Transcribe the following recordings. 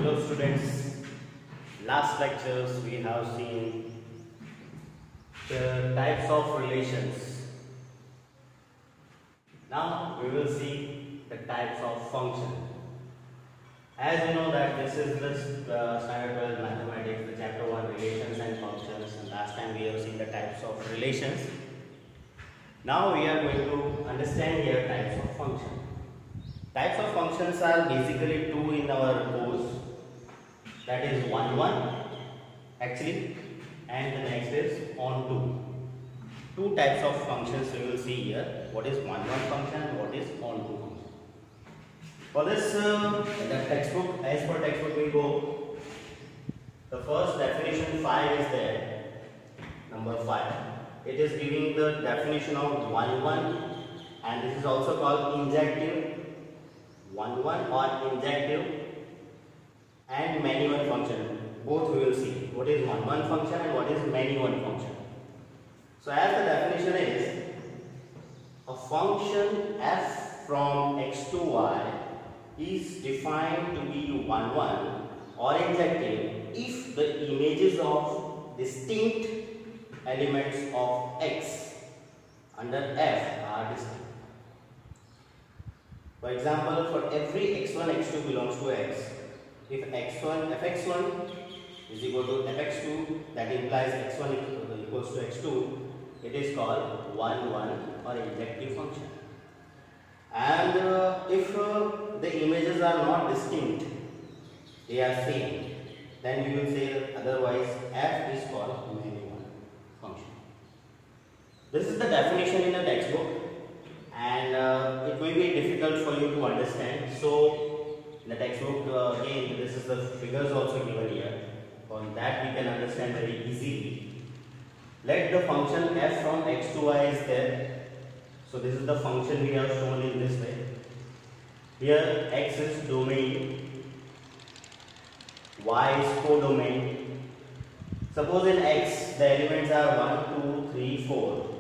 Hello students, last lectures we have seen the types of relations. Now we will see the types of function. As you know that this is the standard 12 mathematics, the chapter 1 relations and functions, and last time we have seen the types of relations. Now we are going to understand here types of function. Types of functions are basically two in our course, that is 1 actually, and the next is on 2. Two types of functions we will see here, what is 1 function and what is on 2 function. For this the textbook, as per textbook we go, the first definition 5 is there, number 5. It is giving the definition of 1 and this is also called injective 1 or injective and many one function. Both we will see what is 1 function and what is many one function. So as the definition is, a function f from x to y is defined to be 1 or injective if the images of distinct elements of x under f are distinct. For example, for every x1, x2 belongs to x, if fx1 is equal to fx2, that implies x1 equals to x2, it is called 1 or injective function. And if the images are not distinct, they are same, then we will say otherwise f is called many one function. This is the definition in the textbook, and it may be difficult for you to understand. So in the textbook again this is the figures also given here. For that we can understand very easily. Let the function f from x to y is there. So this is the function we have shown in this way. Here x is domain, y is codomain. Suppose in x the elements are 1, 2, 3, 4.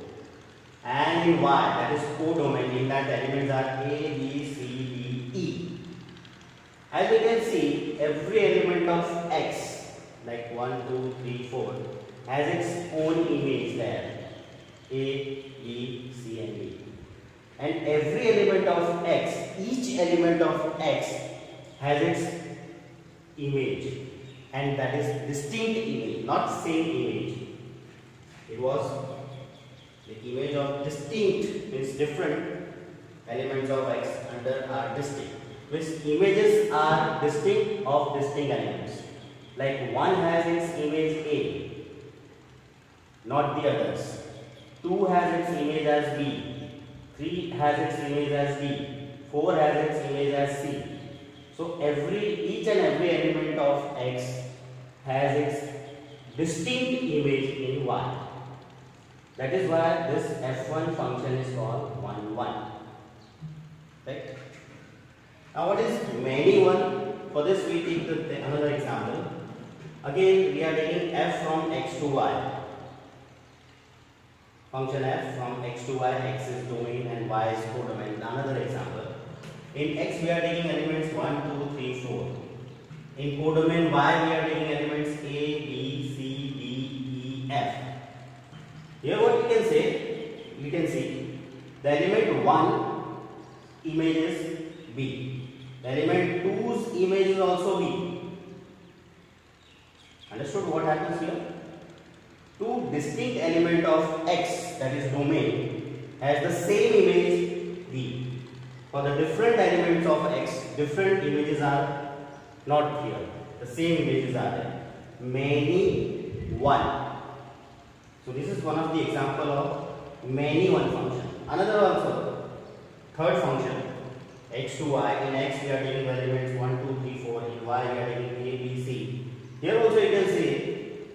And in y, that is codomain, in that elements are a, b, c, d, e. As we can see, every element of x, like 1, 2, 3, 4, has its own image there, a, b, c and d. And every element of x, each element of x has its image, and that is distinct image, not same image. It was the image of distinct, means different elements of x under are distinct. Which images are distinct of distinct elements. Like 1 has its image A, not the others. 2 has its image as B. 3 has its image as D. 4 has its image as C. So each and every element of x has its distinct image in y. That is why this f1 function is called 1. Right? Now what is many one? For this we take another example. Again we are taking f from x to y. Function f from x to y, x is domain and y is codomain. Another example. In x we are taking elements 1, 2, 3, 4. In codomain y we are taking elements a, b, c, d, e, f. Here what we can see the element 1 image is B. The element 2's image is also B. Understood what happens here? Two distinct element of x, that is domain, has the same image B. For the different elements of x, different images are not here. The same images are there. Many one. So this is one of the example of many one function. Another also, third function, x to y. In x we are taking elements 1, 2, 3, 4. In y we are taking a, b, c. Here also you can see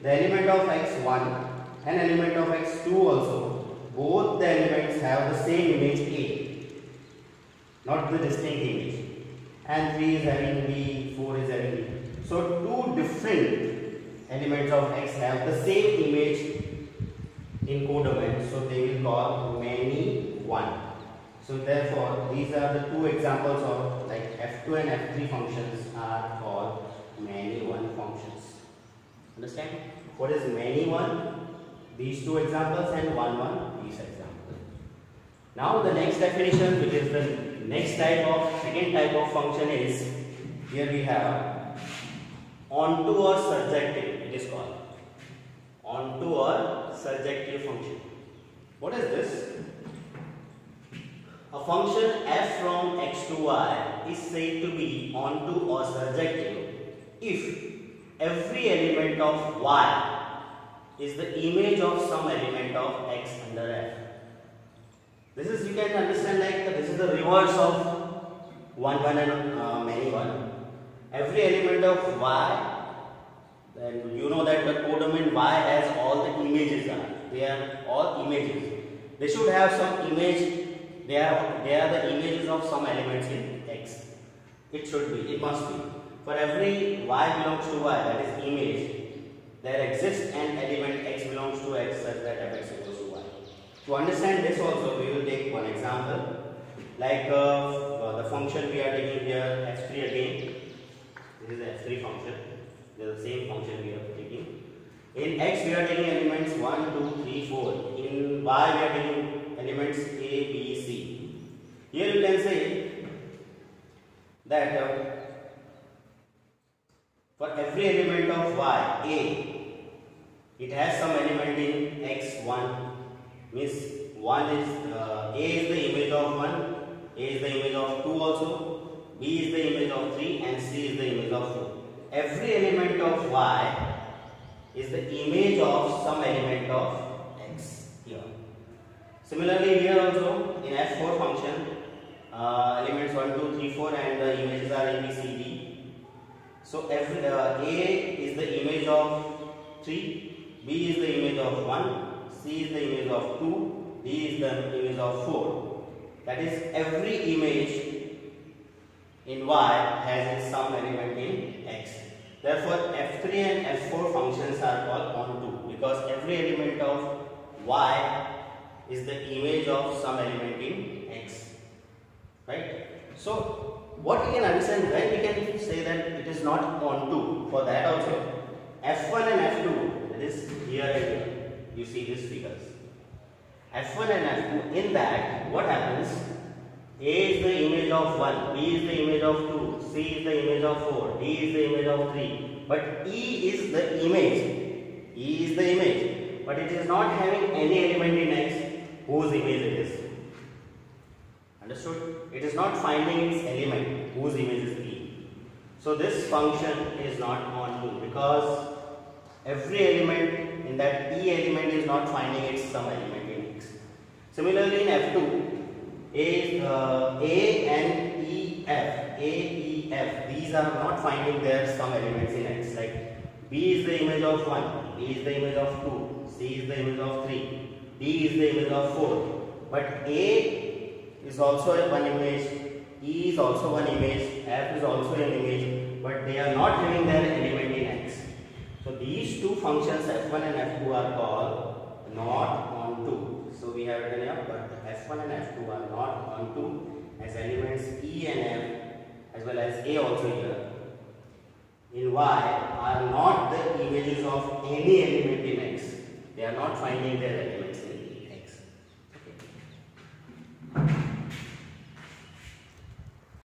the element of x1 and element of x2 also. Both the elements have the same image A, not the distinct image. And 3 is having b, 4 is having b. So two different elements of x have the same image in codomain, so they will call many one. So therefore these are the two examples of like f2 and f3 functions are called many one functions. Understand? What is many one? These two examples, and one these examples. Now the next definition, which is the next type of second type of function, is here we have onto or surjective. It is called onto or surjective function. What is this? A function f from x to y is said to be onto or surjective if every element of y is the image of some element of x under f. This is, you can understand, like this is the reverse of one and many one. Every element of y, then you know that the codomain y has all the images are. They are all images. They should have some image. They are the images of some elements in x. It should be. It must be. For every y belongs to y, that is image, there exists an element x belongs to x such that fx equals to y. To understand this also, we will take one example. Like the function we are taking here, f3 again. This is the f3 function. This is the same function we are taking. In x we are taking elements 1, 2, 3, 4. In y we are taking elements a, b, c. Here you can say that for every element of y, a, it has some element in x1. Means 1 is a is the image of 1, a is the image of 2 also, b is the image of 3, and c is the image of 4. Every element of y is the image of some element of x here. Similarly here also in f4 function, elements 1, 2, 3, 4 and the images are a, b, c, d. So every a is the image of 3, b is the image of 1, c is the image of 2, d is the image of 4. That is, every image in y has some element in x. Therefore, f3 and f4 functions are called onto, because every element of y is the image of some element in x. Right? So, what we can understand, when we can say that it is not onto, for that also, f1 and f2, that is here and here, you see these figures. f1 and f2, in that, what happens? A is the image of 1, B is the image of 2, C is the image of 4, D is the image of 3. But E is the image. E is the image. But it is not having any element in X whose image it is. Understood? It is not finding its element whose image is E. So this function is not onto, because every element in that E element is not finding its some element in X. Similarly in F2, A and E, F, A, E, F, these are not finding their some elements in X. Like B is the image of 1, B is the image of 2, C is the image of 3, D is the image of 4. But A is also one image, E is also one image, F is also an image, but they are not having their element in X. So these two functions f1 and f2 are called not onto. So we have written here, but f1 and f2 are not onto, as elements E and F as well as A also here in Y are not the images of any element in X. They are not finding their elements in